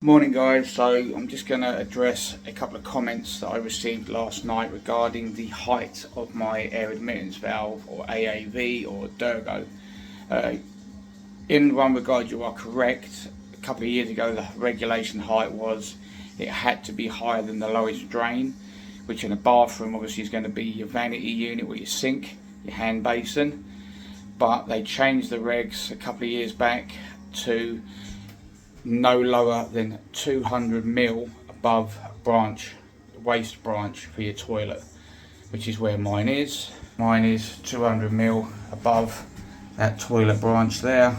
Morning guys, so I'm just going to address a couple of comments that I received last night regarding the height of my air admittance valve, or AAV, or Durgo. In one regard you are correct. A couple of years ago the regulation height was it had to be higher than the lowest drain, which in a bathroom obviously is going to be your vanity unit or your sink, your hand basin. But they changed the regs a couple of years back to no lower than 200 mil above branch, waste branch for your toilet, which is where mine is. Mine is 200 mil above that toilet branch there,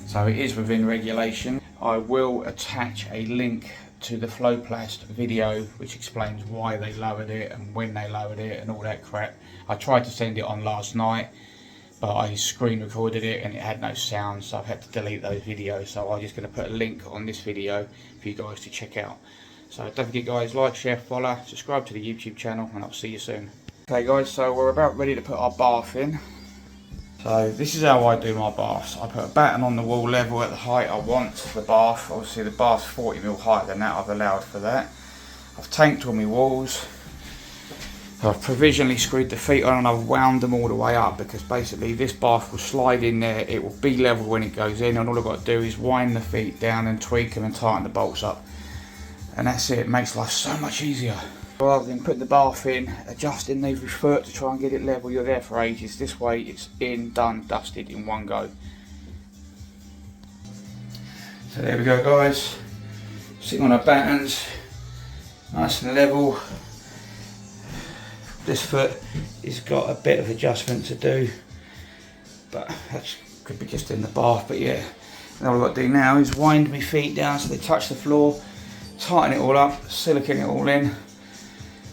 so it is within regulation. I will attach a link to the Flowplast video which explains why they lowered it and when they lowered it and all that crap. I tried to send it on last night, but I screen recorded it and it had no sound, so I've had to delete those videos. So I'm just going to put a link on this video for you guys to check out. So don't forget guys, like, share, follow, subscribe to the YouTube channel, and I'll see you soon. Okay guys, so we're about ready to put our bath in. So this is how I do my baths. I put a batten on the wall level at the height I want the bath. Obviously the bath's 40 mil higher than that, I've allowed for that. I've tanked all my walls. I've provisionally screwed the feet on and I've wound them all the way up, because basically this bath will slide in there, it will be level when it goes in, and all I've got to do is wind the feet down and tweak them and tighten the bolts up, and that's it. It makes life so much easier. Rather than putting the bath in, adjusting every foot to try and get it level, you're there for ages. This way it's in, done, dusted in one go. So there we go guys, sitting on our battens, nice and level. This foot has got a bit of adjustment to do, but that could be just in the bath. But yeah, and all I've got to do now is wind my feet down so they touch the floor, tighten it all up, silicone it all in,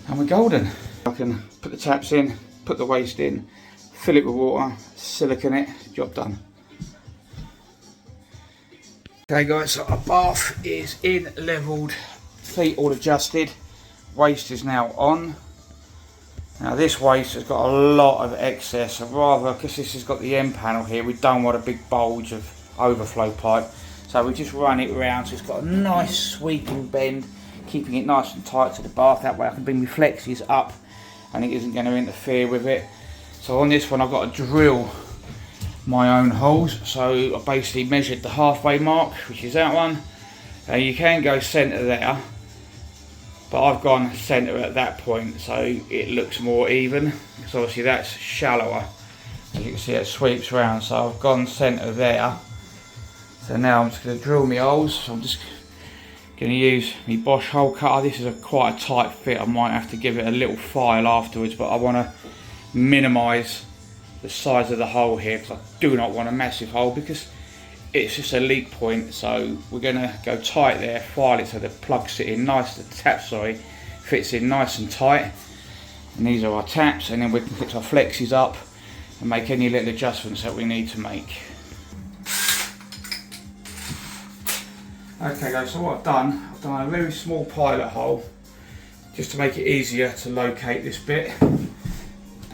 and we're golden. I can put the taps in, put the waste in, fill it with water, silicone it, job done. Okay guys, so our bath is in, levelled, feet all adjusted, waste is now on. Now this waste has got a lot of excess, and rather, because this has got the end panel here, we don't want a big bulge of overflow pipe, so we just run it around so it's got a nice sweeping bend, keeping it nice and tight to the bath. That way I can bring my flexes up and it isn't going to interfere with it. So on this one I've got to drill my own holes, so I basically measured the halfway mark, which is that one. You can go centre there, but I've gone centre at that point so it looks more even, because obviously that's shallower. As you can see, it sweeps around, so I've gone centre there. So now I'm just going to drill my holes. So I'm just going to use my Bosch hole cutter. This is quite a tight fit, I might have to give it a little file afterwards, but I want to minimise the size of the hole here, because I do not want a massive hole, because it's just a leak point. So we're going to go tight there, file it so the plug sit in nice, the tap fits in nice and tight, and these are our taps, and then we can fix our flexes up and make any little adjustments that we need to make. Okay guys, so what I've done a very small pilot hole just to make it easier to locate this bit,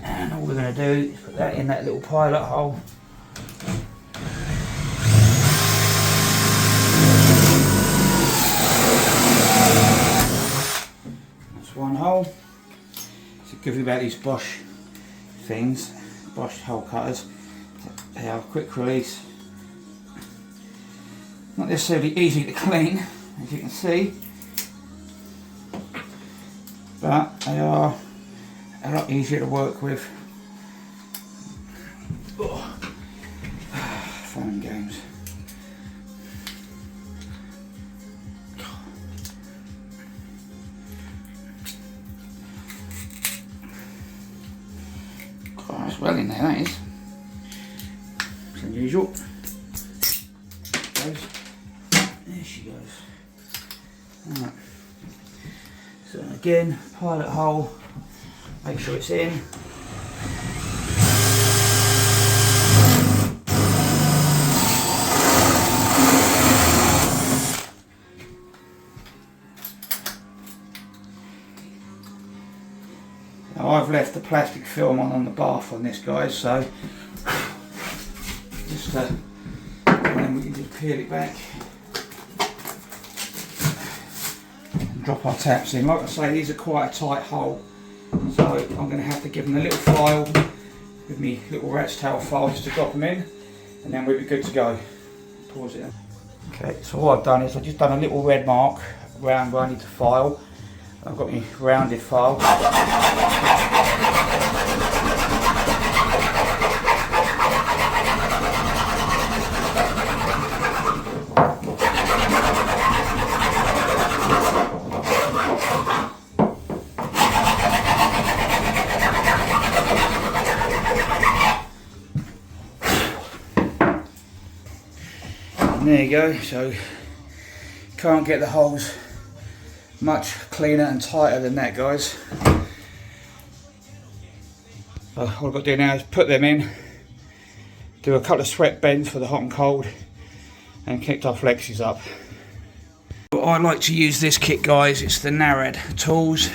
and all we're going to do is put that in that little pilot hole. One hole. So good thing about these Bosch things, Bosch hole cutters, they have a quick release. Not necessarily easy to clean, as you can see, but they are a lot easier to work with. Oh. Fun and games. Quite well in there, that is. As unusual. There she goes. Right. So again, pilot hole, make sure it's in. Now I've left the plastic film on the bath on this, guys, so just and then we can just peel it back. drop our taps in. Like I say, these are quite a tight hole, so I'm going to have to give them a little file with me little rat's tail file just to drop them in, and then we'll be good to go. Pause it. Okay, so what I've done is I've just done a little red mark around where I need to file. I've got my rounded file. And there you go, so can't get the holes much cleaner and tighter than that, guys. All I've got to do now is put them in, do a couple of sweat bends for the hot and cold, and kick our flexes up. I like to use this kit, guys. It's the Narad Tools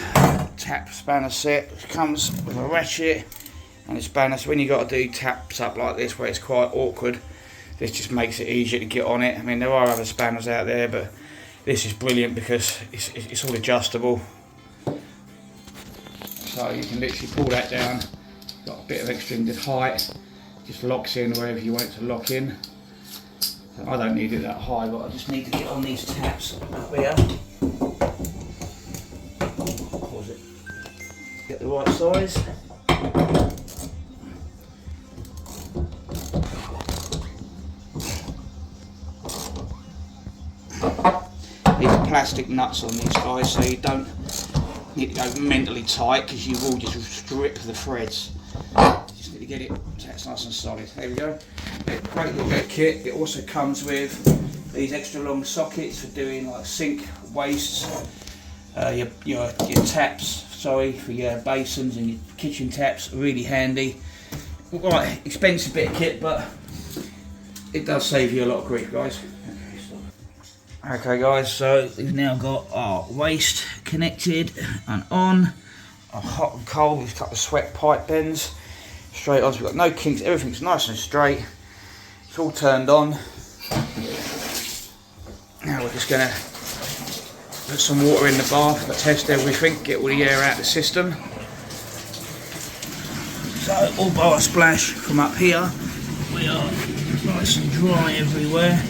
tap spanner set, which comes with a ratchet and a spanner. So when you got to do taps up like this where it's quite awkward, this just makes it easier to get on it. I mean, there are other spanners out there, but this is brilliant because it's all adjustable. So you can literally pull that down, got a bit of extended height, just locks in wherever you want it to lock in. So I don't need it that high, but I just need to get on these taps up here. Pause it. Get the right size. These are plastic nuts on these, guys, so you don't need to go mentally tight because you will just strip the threads. Just need to get it nice and solid. There we go. Great little bit of kit. It also comes with these extra long sockets for doing like sink wastes, your taps, sorry, for your basins and your kitchen taps. Really handy. Right, expensive bit of kit, but it does save you a lot of grief, guys. Okay guys, so we've now got our waste connected and on, our hot and cold with a couple of sweat pipe bends straight on, so we've got no kinks, everything's nice and straight, it's all turned on. Now we're just going to put some water in the bath, but test everything, get all the air out of the system. So all bar splash from up here, we are nice and dry everywhere.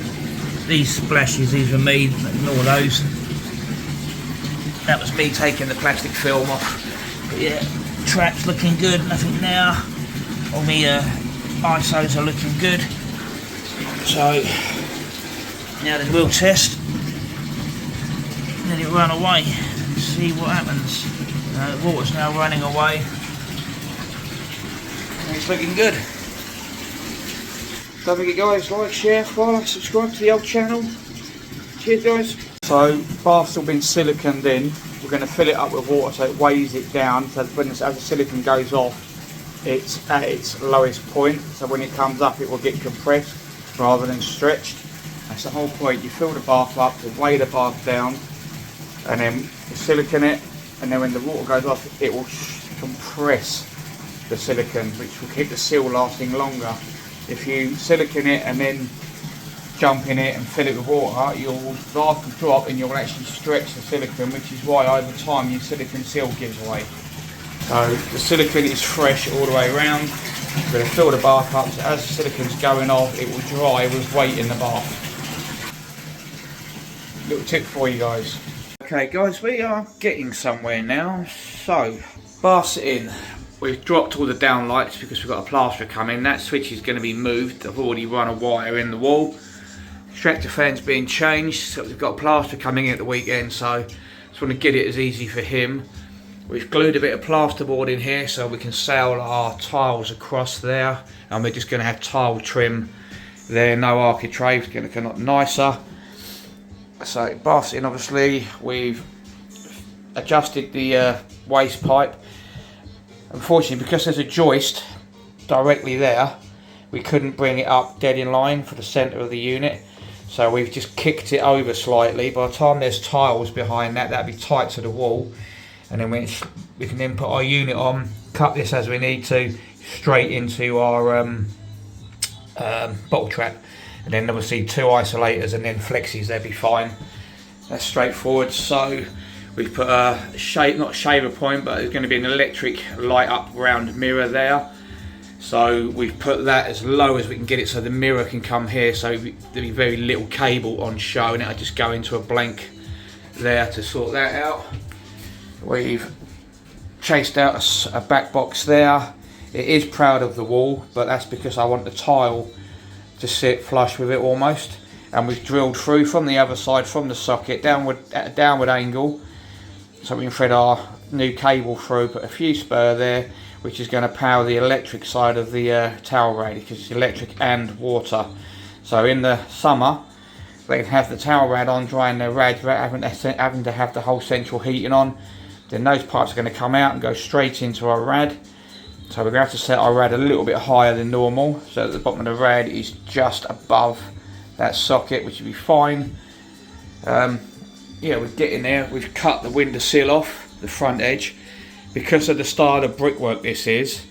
These splashes, these were me, ignore those. That was me taking the plastic film off. But yeah, trap's looking good, nothing now. All the ISOs are looking good. So, now then we'll test. Let it run away and see what happens. The water's now running away. And it's looking good. Don't forget, guys, like, share, follow, subscribe to the old channel. Cheers, guys. So, bath's all been siliconed in. We're going to fill it up with water so it weighs it down. So when as the silicone goes off, it's at its lowest point. So when it comes up, it will get compressed rather than stretched. That's the whole point. You fill the bath up to weigh the bath down, and then you silicone it. And then when the water goes off, it will compress the silicone, which will keep the seal lasting longer. If you silicone it and then jump in it and fill it with water, your bath will drop and you'll actually stretch the silicone, which is why over time your silicone seal gives away. So the silicone is fresh all the way around. We're going to fill the bath up, so as the silicone's going off, it will dry with weight in the bath. Little tip for you guys. Okay guys, we are getting somewhere now. So, bath's in. We've dropped all the down lights because we've got a plasterer coming. That switch is going to be moved. I've already run a wire in the wall. Extractor fan's being changed. So we've got a plasterer coming in at the weekend, so just want to get it as easy for him. We've glued a bit of plasterboard in here so we can sail our tiles across there. And we're just going to have tile trim there, no architrave. It's going to come up nicer. So bath's in, obviously. We've adjusted the waste pipe. Unfortunately, because there's a joist directly there, we couldn't bring it up dead in line for the centre of the unit. So we've just kicked it over slightly. By the time there's tiles behind that, that'd be tight to the wall. And then we can then put our unit on, cut this as we need to, straight into our bottle trap. And then obviously 2 isolators and then flexis, they'd be fine. That's straightforward. So We've put a shade, not a shaver point, but there's going to be an electric light up round mirror there. So we've put that as low as we can get it so the mirror can come here, so there'll be very little cable on show, and it'll just go into a blank there to sort that out. We've chased out a back box there. It is proud of the wall, but that's because I want the tile to sit flush with it almost. And we've drilled through from the other side, from the socket, downward at a downward angle, so we can thread our new cable through, put a few spur there, which is going to power the electric side of the towel rad, because it's electric and water. So in the summer, they can have the towel rad on, drying their rads without having to have the whole central heating on. Then those pipes are going to come out and go straight into our rad. So we're going to have to set our rad a little bit higher than normal, so that the bottom of the rad is just above that socket, which will be fine. Yeah, we're getting there. We've cut the window sill off the front edge. Because of the style of brickwork this is,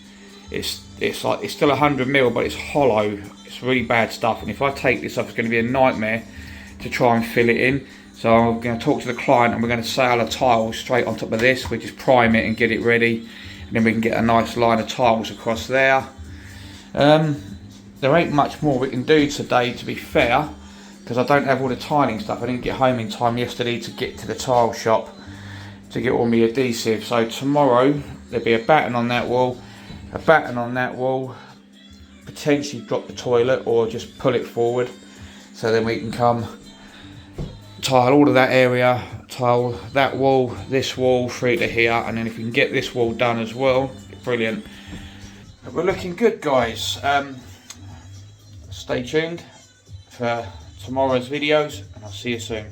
it's like, it's still 100mm, but it's hollow. It's really bad stuff, and if I take this off, it's going to be a nightmare to try and fill it in. So I'm going to talk to the client, and we're going to sail a tile straight on top of this. We just prime it and get it ready, and then we can get a nice line of tiles across there. There ain't much more we can do today, to be fair, because I don't have all the tiling stuff. I didn't get home in time yesterday to get to the tile shop to get all my adhesive. So tomorrow there'll be a batten on that wall, a batten on that wall, potentially drop the toilet or just pull it forward, so then we can come tile all of that area, tile that wall, this wall through to here, and then if we can get this wall done as well, brilliant. But we're looking good, guys. Stay tuned for tomorrow's videos, and I'll see you soon.